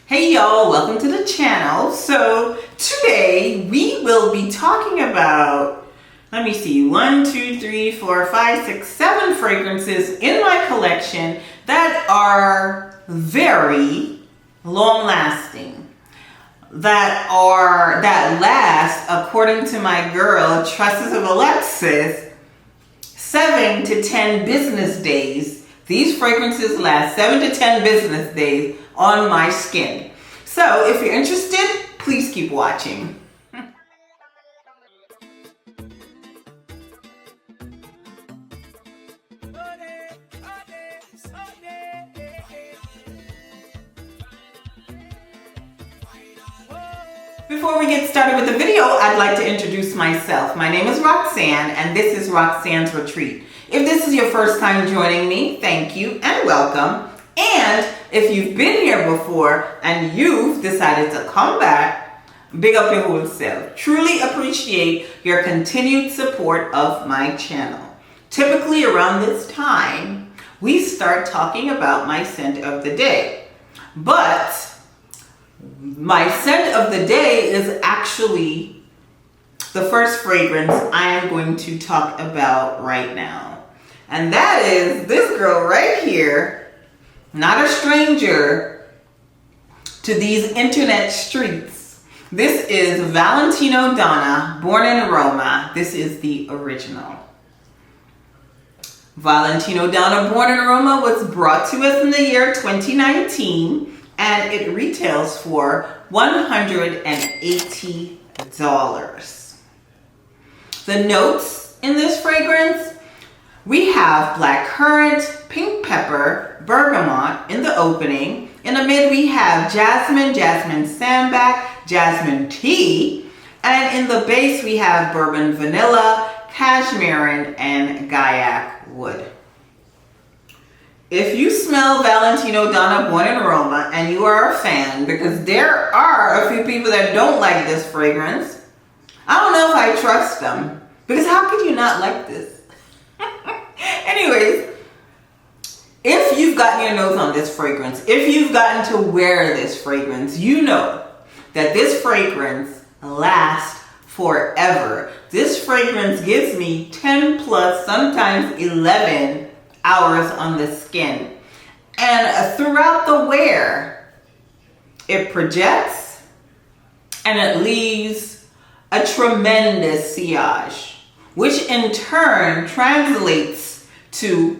Hey y'all, welcome to the channel. So today we will be talking about, let me see, 1, 2, 3, 4, 5, 6, 7 fragrances in my collection that are very long lasting. That last, according to my girl, Tresses of Alexis, 7 to 10 business days. These fragrances last 7 to 10 business days on my skin. So if you're interested, please keep watching. Before we get started with the video, I'd like to introduce myself. My name is Roxanne, and this is Roxanne's Retreat. If this is your first time joining me, thank you and welcome. And if you've been here before and you've decided to come back, big up your whole self. Truly appreciate your continued support of my channel. Typically around this time, we start talking about my scent of the day. But my scent of the day is actually the first fragrance I am going to talk about right now. And that is this girl right here, not a stranger to these internet streets. This is Valentino Donna, born in Roma. This is the original. Valentino Donna, born in Roma, was brought to us in the year 2019. And it retails for $180. The notes in this fragrance, we have blackcurrant, pink pepper, bergamot in the opening. In the mid, we have jasmine, jasmine sambac, jasmine tea. And in the base, we have bourbon vanilla, cashmere, and gaiac wood. If you smell Valentino Donna, born in Roma, and you are a fan, because there are a few people that don't like this fragrance, I don't know if I trust them, because how could you not like this? Anyways, if you've gotten your nose on this fragrance, if you've gotten to wear this fragrance, you know that this fragrance lasts forever. This fragrance gives me 10 plus, sometimes 11 hours on the skin, and throughout the wear it projects and it leaves a tremendous sillage, which in turn translates to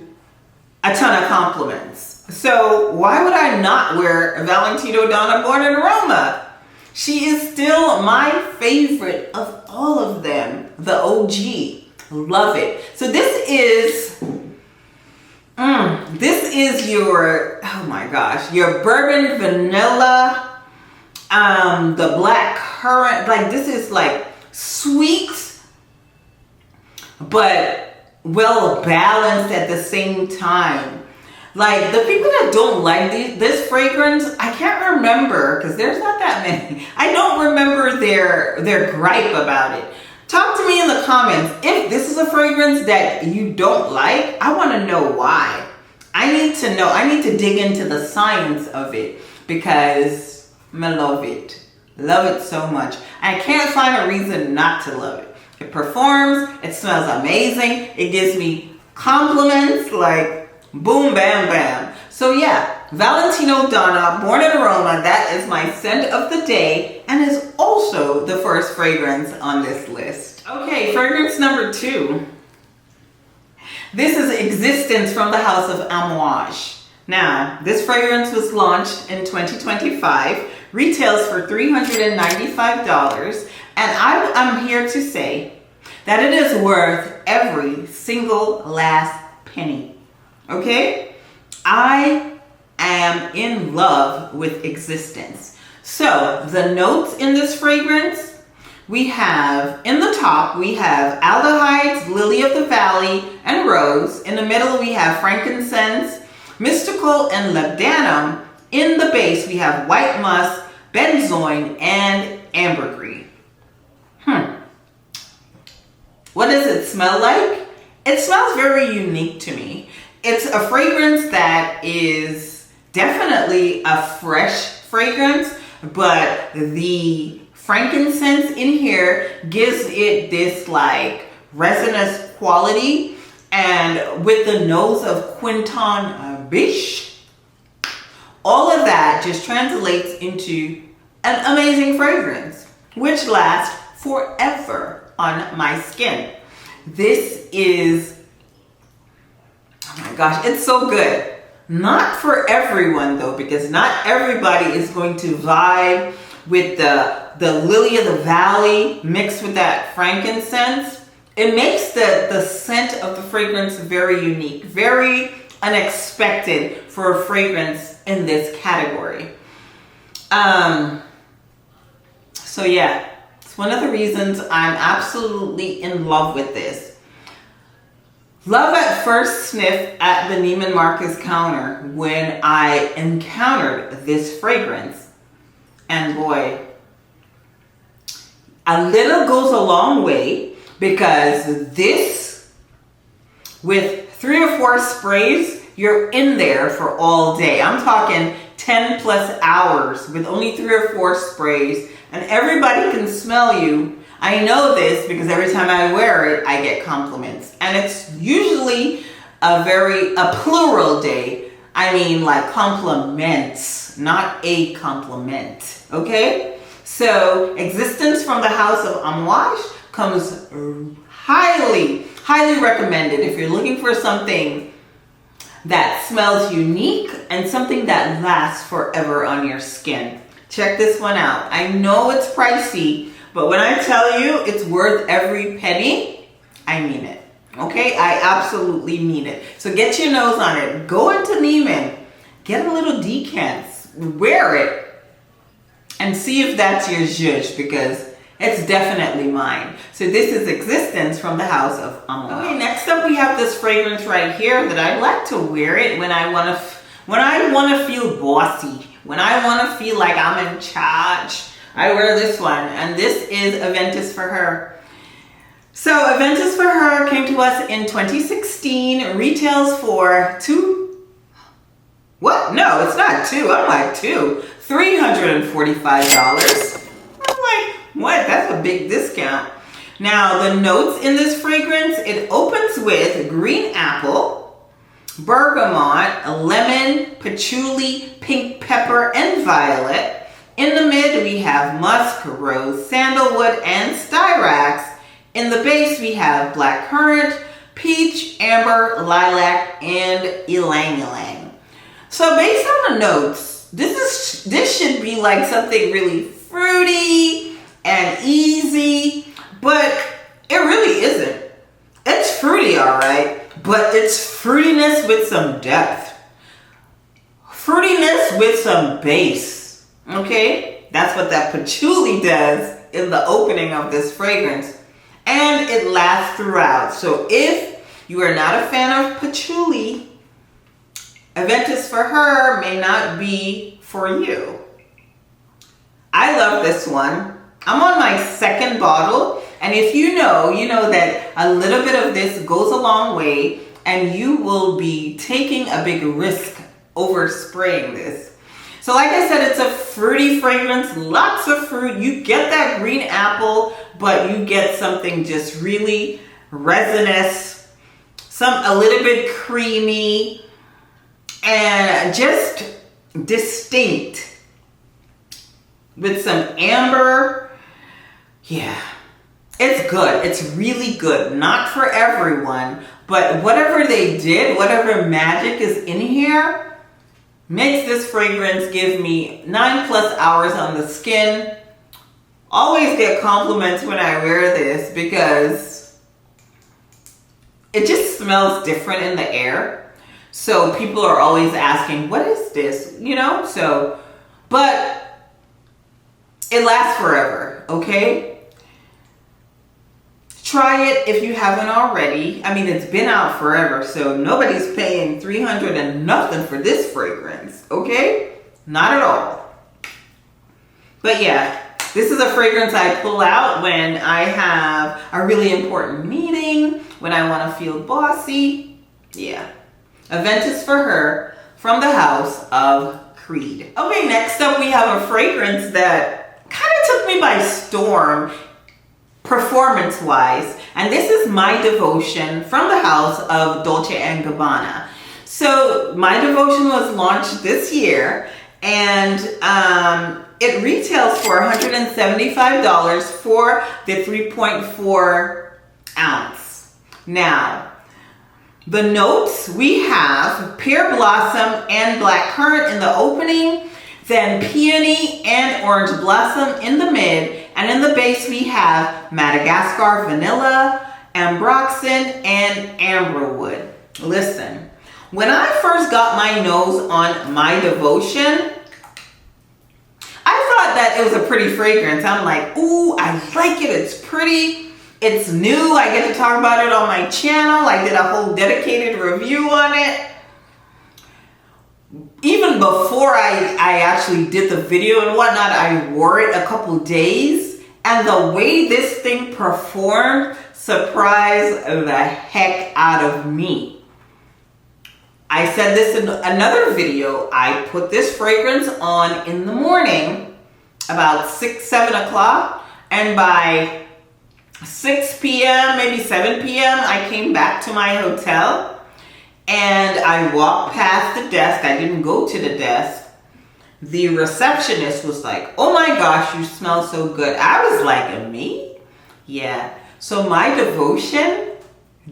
a ton of compliments. So why would I not wear Valentino Donna, born in Roma? She is still my favorite of all of them, the OG. Love it. So this is your, oh my gosh, your bourbon vanilla, the black currant. Like, this is like sweet, but well balanced at the same time. Like, the people that don't like this fragrance, I can't remember, because there's not that many. I don't remember their gripe about it. Talk to me in the comments. If this is a fragrance that you don't like, I want to know why. I need to know. I need to dig into the science of it, because I love it. Love it so much. I can't find a reason not to love it. It performs. It smells amazing. It gives me compliments like boom, bam, bam. So yeah, Valentino Donna, born in Roma, that is my scent of the day and is also the first fragrance on this list. Okay, fragrance number 2. This is Existence from the house of Amouage. Now, this fragrance was launched in 2025, retails for $395, and I'm here to say that it is worth every single last penny. Okay? I am in love with Existence. So, the notes in this fragrance, we have, in the top, we have aldehydes, lily of the valley, and rose. In the middle, we have frankincense, mystical, and labdanum. In the base, we have white musk, benzoin, and ambergris. What does it smell like? It smells very unique to me. It's a fragrance that is definitely a fresh fragrance, but the frankincense in here gives it this like resinous quality, and with the nose of Quinton Biche, all of that just translates into an amazing fragrance, which lasts forever on my skin. This is, oh my gosh, it's so good. Not for everyone though, because not everybody is going to vibe with the lily of the valley mixed with that frankincense. It makes the scent of the fragrance very unique, very unexpected for a fragrance in this category. So yeah, it's one of the reasons I'm absolutely in love with this. Love at first sniff at the Neiman Marcus counter when I encountered this fragrance. And boy, a little goes a long way, because this, with 3 or 4 sprays, you're in there for all day. I'm talking 10 plus hours with only 3 or 4 sprays, and everybody can smell you. I know this because every time I wear it, I get compliments. And it's usually a plural day. I mean like compliments, not a compliment, okay? So Existence from the house of Amouage comes highly, highly recommended if you're looking for something that smells unique and something that lasts forever on your skin. Check this one out. I know it's pricey, but when I tell you it's worth every penny, I mean it. Okay? I absolutely mean it. So get your nose on it. Go into Neiman. Get a little decants. Wear it. And see if that's your zhuzh, because it's definitely mine. So this is Existence from the house of Amouage. Okay, next up we have this fragrance right here that I like to wear it when I want to feel bossy. When I want to feel like I'm in charge, I wear this one, and this is Aventus for Her. So Aventus for Her came to us in 2016, retails for what? No, it's not two. I'm like $345. I'm like, what? That's a big discount. Now, the notes in this fragrance, it opens with green apple, bergamot, lemon, patchouli, pink pepper, and violet. In the mid, we have musk, rose, sandalwood, and styrax. In the base, we have blackcurrant, peach, amber, lilac, and ylang ylang. So based on the notes, this should be like something really fruity and easy, but it really isn't. It's fruity, all right, but it's fruitiness with some depth. Fruitiness with some base, okay? That's what that patchouli does in the opening of this fragrance, and it lasts throughout. So if you are not a fan of patchouli, Aventus for Her may not be for you. I love this one. I'm on my 2nd bottle, and if you know that a little bit of this goes a long way, and you will be taking a big risk over spraying this. So like I said, it's a fruity fragrance, lots of fruit. You get that green apple, but you get something just really resinous, a little bit creamy, and just distinct with some amber. Yeah, it's good. It's really good. Not for everyone, but whatever they did, whatever magic is in here, makes this fragrance give me 9 plus hours on the skin. Always get compliments when I wear this because it just smells different in the air. So people are always asking, what is this? But it lasts forever, okay? Try it if you haven't already. I mean, it's been out forever, so nobody's paying $300 and nothing for this fragrance, okay? Not at all. But yeah, this is a fragrance I pull out when I have a really important meeting, when I want to feel bossy. Yeah. Aventus for Her from the house of Creed. Okay, next up we have a fragrance that kind of took me by storm performance-wise, and this is My Devotion from the house of Dolce & Gabbana. So My Devotion was launched this year, and it retails for $175 for the 3.4 ounce. Now, the notes, we have pear blossom and blackcurrant in the opening, then peony and orange blossom in the mid, and in the base we have Madagascar vanilla, ambroxan, and amberwood. Listen, when I first got my nose on My Devotion, I thought that it was a pretty fragrance. I'm like, ooh, I like it. It's pretty. It's new. I get to talk about it on my channel. I did a whole dedicated review on it. Even before I actually did the video and whatnot, I wore it a couple days. And the way this thing performed surprised the heck out of me. I said this in another video. I put this fragrance on in the morning, about 6, 7 o'clock. And by 6 p.m., maybe 7 p.m., I came back to my hotel. And I walked past the desk. I didn't go to the desk. The receptionist was like, oh my gosh, you smell so good. I was like, me? Yeah. So My Devotion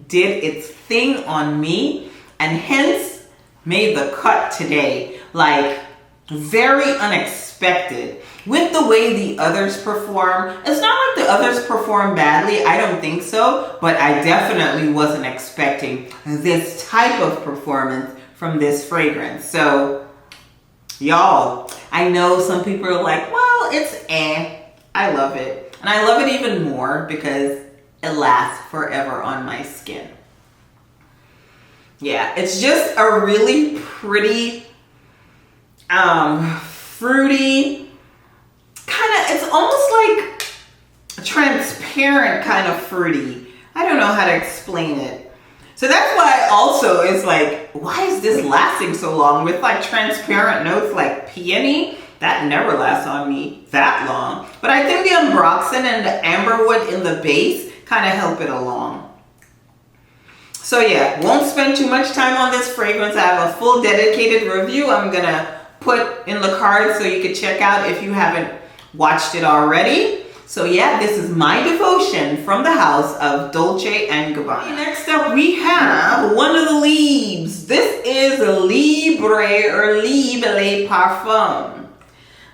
did its thing on me and hence made the cut today. Like, very unexpected. With the way the others perform, it's not like the others perform badly, I don't think so, but I definitely wasn't expecting this type of performance from this fragrance. So, y'all, I know some people are like, well, it's I love it. And I love it even more because it lasts forever on my skin. Yeah, it's just a really pretty, fruity, it's almost like a transparent kind of fruity. I don't know how to explain it. So that's why also it's like, why is this lasting so long with like transparent notes like peony? That never lasts on me that long. But I think the ambroxan and the amberwood in the base kind of help it along. So yeah, won't spend too much time on this fragrance. I have a full dedicated review I'm gonna put in the card so you can check out if you haven't watched it already. So yeah, this is My Devotion from the house of Dolce & Gabbana. Next up we have one of the Libres. This is Libre or Libre Le Parfum.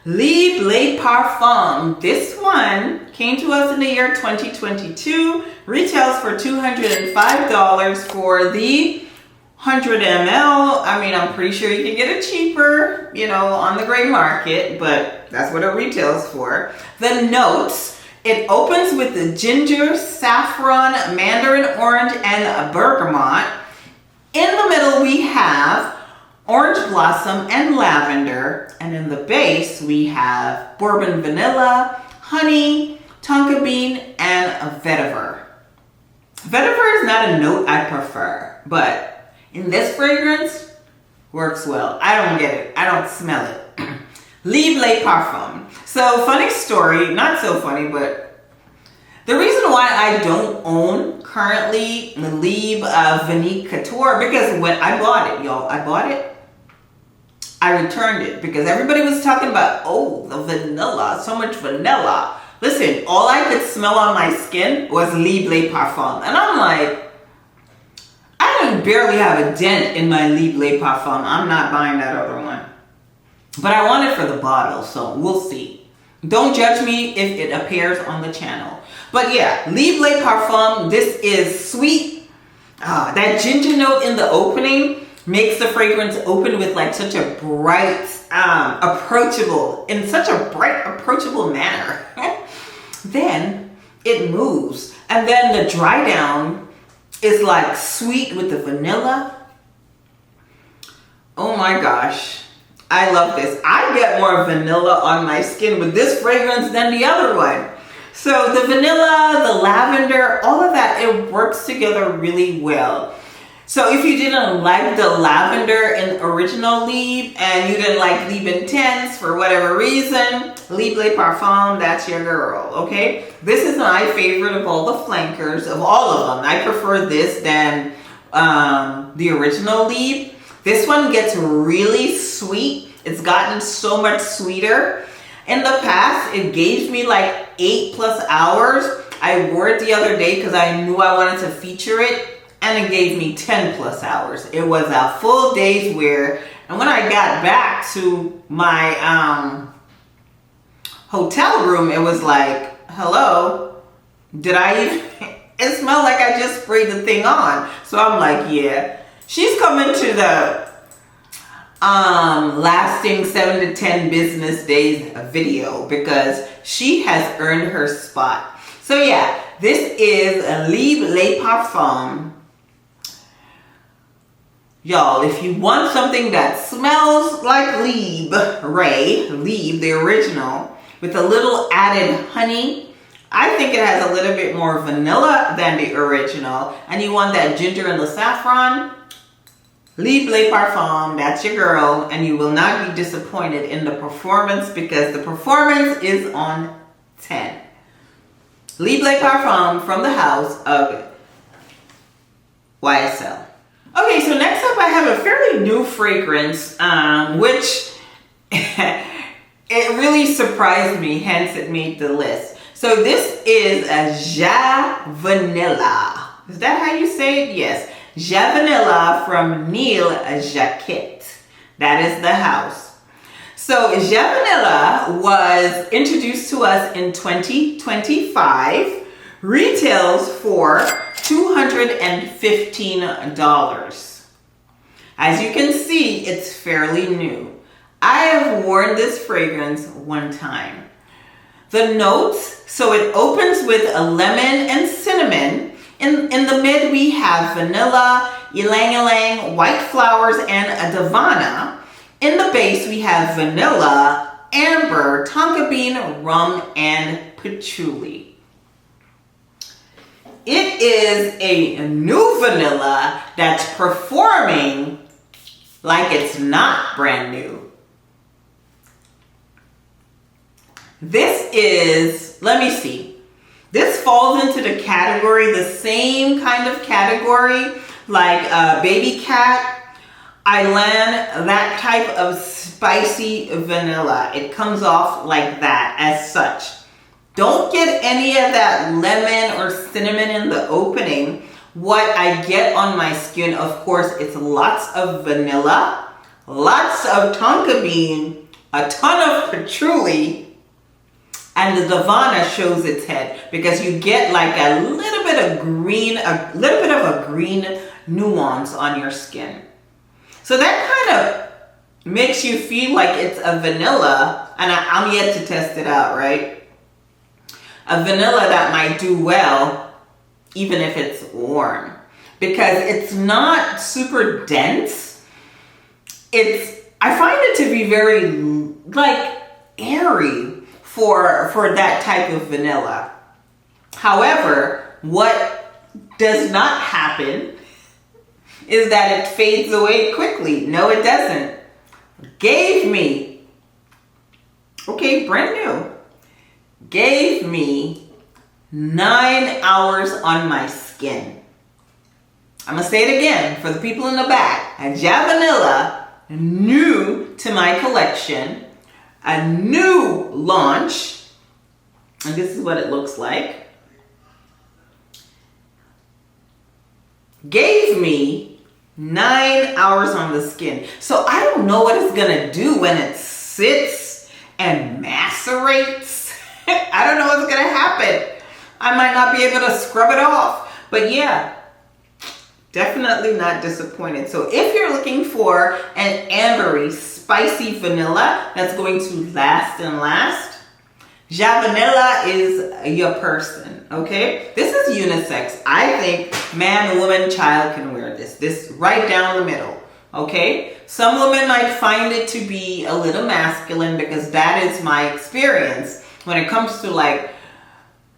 Libre Le Parfum. This one came to us in the year 2022. Retails for $205 for the 100 ml. I mean, I'm pretty sure you can get it cheaper, you know, on the gray market, but that's what it retails for. The notes, it opens with the ginger, saffron, mandarin orange, and bergamot. In the middle, we have orange blossom and lavender. And in the base, we have bourbon vanilla, honey, tonka bean, and vetiver. Vetiver is not a note I prefer, but in this fragrance, works well. I don't get it. I don't smell it. Libre Le Parfum. So, funny story. Not so funny, but the reason why I don't own currently the Libre Vanille Couture, because when I bought it, y'all, I returned it because everybody was talking about, oh, the vanilla, so much vanilla. Listen, all I could smell on my skin was Libre Le Parfum. And I'm like, I barely have a dent in my Libre Le Parfum. I'm not buying that other one. But I want it for the bottle, so we'll see. Don't judge me if it appears on the channel. But yeah, Libre Le Parfum, this is sweet. That ginger note in the opening makes the fragrance open with like such a bright, approachable manner. Then it moves. And then the dry down is like sweet with the vanilla. Oh my gosh. I love this. I get more vanilla on my skin with this fragrance than the other one. So the vanilla, the lavender, all of that, it works together really well. So if you didn't like the lavender in original Libre and you didn't like Libre Intense for whatever reason, Libre Le Parfum, that's your girl, okay? This is my favorite of all the flankers, of all of them. I prefer this than the original Libre. This one gets really sweet. It's gotten so much sweeter. In the past, it gave me like 8+ hours. I wore it the other day because I knew I wanted to feature it. And it gave me 10+ hours. It was a full day's wear. And when I got back to my hotel room, it was like, hello, did I even, it smelled like I just sprayed the thing on. So I'm like, yeah, she's coming to the lasting 7 to 10 business days video because she has earned her spot. So yeah, this is a Libre Le Parfum. Y'all, if you want something that smells like Libre, the original, with a little added honey, I think it has a little bit more vanilla than the original, and you want that ginger and the saffron, Libre Le Parfum, that's your girl, and you will not be disappointed in the performance because the performance is on 10. Libre Le Parfum from the house of YSL. Okay, so next up I have a fairly new fragrance, which it really surprised me, hence it made the list. So this is a Javanilla. Is that how you say it? Yes. Javanilla from Jacet. That is the house. So Javanilla was introduced to us in 2025, retails for $215. As you can see, it's fairly new. I have worn this fragrance one time. The notes, so it opens with a lemon and cinnamon. In the mid, we have vanilla, ylang ylang, white flowers, and a Donna. In the base, we have vanilla, amber, tonka bean, rum, and patchouli. It is a new vanilla that's performing like it's not brand new. This is, let me see. This falls into the category, the same kind of category like Baby Cat, Island, that type of spicy vanilla. It comes off like that as such. Don't get any of that lemon or cinnamon in the opening. What I get on my skin, of course, it's lots of vanilla, lots of tonka bean, a ton of patchouli, and the Donna shows its head because you get like a little bit of green, a little bit of a green nuance on your skin. So that kind of makes you feel like it's a vanilla, and I'm yet to test it out, right? A vanilla that might do well even if it's warm because it's not super dense. I find it to be very like airy for that type of vanilla. However, what does not happen is that it fades away quickly. No, it doesn't. Gave me, okay, brand new. Gave me 9 hours on my skin. I'm gonna say it again for the people in the back. A Javanilla, new to my collection, a new launch, and this is what it looks like. Gave me 9 hours on the skin. So I don't know what it's gonna do when it sits and macerates. I don't know what's gonna happen. I might not be able to scrub it off, but yeah, definitely not disappointed. So if you're looking for an ambery, spicy vanilla that's going to last and last, Javanilla is your person, okay? This is unisex. I think man, woman, child can wear this. This right down the middle, okay? Some women might find it to be a little masculine because that is my experience when it comes to like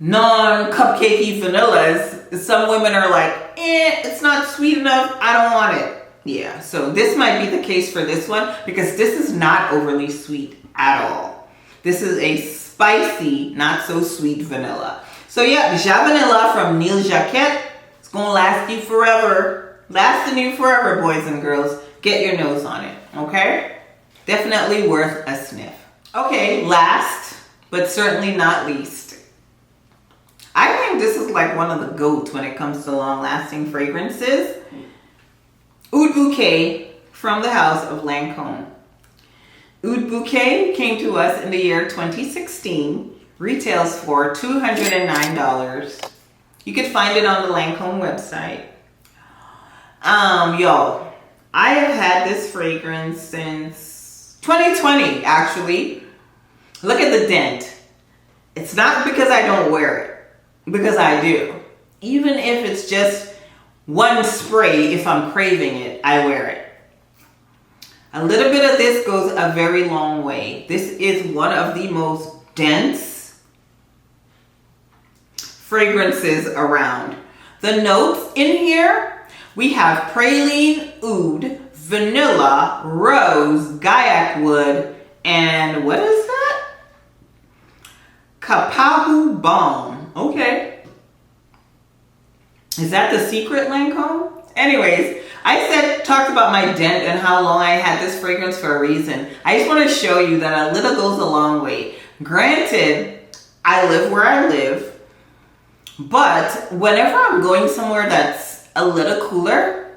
non-cupcakey vanillas, some women are like, it's not sweet enough, I don't want it. Yeah, so this might be the case for this one because this is not overly sweet at all. This is a spicy, not so sweet vanilla. So yeah, Javanilla from Jacet. It's gonna last you forever. Lasting you forever, boys and girls. Get your nose on it, okay? Definitely worth a sniff. Okay, last, but certainly not least. I think this is like one of the GOATs when it comes to long-lasting fragrances. Oud Bouquet from the house of Lancome. Oud Bouquet came to us in the year 2016. Retails for $209. You could find it on the Lancome website. Y'all, I have had this fragrance since 2020, actually. Look at the dent. It's not because I don't wear it, because I do. Even if it's just one spray, if I'm craving it, I wear it. A little bit of this goes a very long way. This is one of the most dense fragrances around. The notes in here, we have praline, oud, vanilla, rose, gaiac wood, and what is that? Kapahu balm. Okay. Is that the secret, Lancome? Anyways, I talked about my dent and how long I had this fragrance for a reason. I just want to show you that a little goes a long way. Granted, I live where I live, but whenever I'm going somewhere that's a little cooler,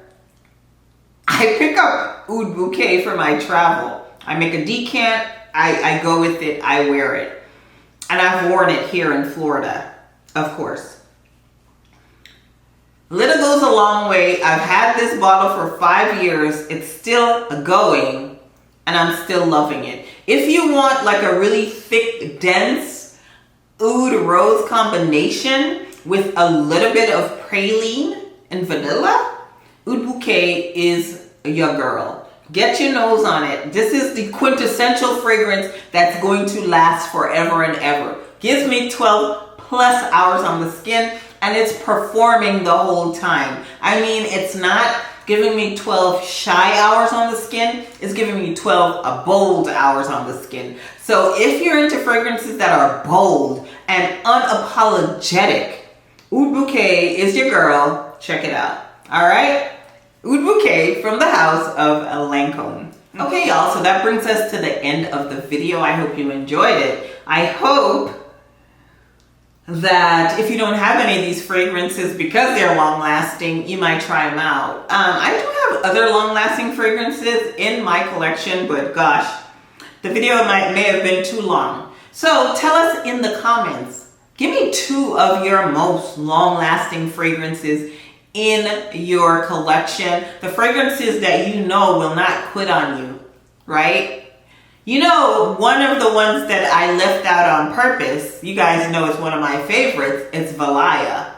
I pick up Oud Bouquet for my travel. I make a decant, I go with it, I wear it. And I've worn it here in Florida, of course. Little goes a long way. I've had this bottle for 5 years. It's still going, and I'm still loving it. If you want like a really thick, dense oud rose combination with a little bit of praline and vanilla, Oud Bouquet is your girl. Get your nose on it. This is the quintessential fragrance that's going to last forever and ever. Gives me 12 plus hours on the skin, and it's performing the whole time. I mean, it's not giving me 12 shy hours on the skin. It's giving me 12 bold hours on the skin. So if you're into fragrances that are bold and unapologetic, Oud Bouquet is your girl. Check it out. All right? Oud Bouquet from the house of Lancome. Okay, y'all, so that brings us to the end of the video. I hope you enjoyed it. I hope that if you don't have any of these fragrances because they're long lasting, you might try them out. I do have other long lasting fragrances in my collection, but gosh, the video may have been too long. So tell us in the comments, give me 2 of your most long lasting fragrances in your collection. The fragrances that you know will not quit on you, right? You know, one of the ones that I left out on purpose, you guys know it's one of my favorites, it's Valaya.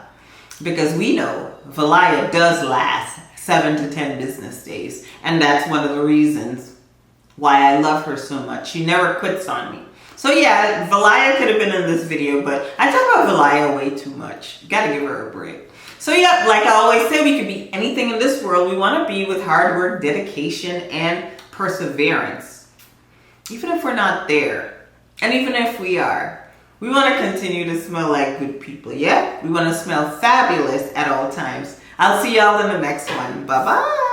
Because we know Valaya does last 7 to 10 business days. And that's one of the reasons why I love her so much. She never quits on me. So yeah, Valaya could have been in this video, but I talk about Valaya way too much. You gotta give her a break. So yeah, like I always say, we could be anything in this world we want to be with hard work, dedication, and perseverance. Even if we're not there, and even if we are, we want to continue to smell like good people, yeah? We want to smell fabulous at all times. I'll see y'all in the next one. Bye-bye.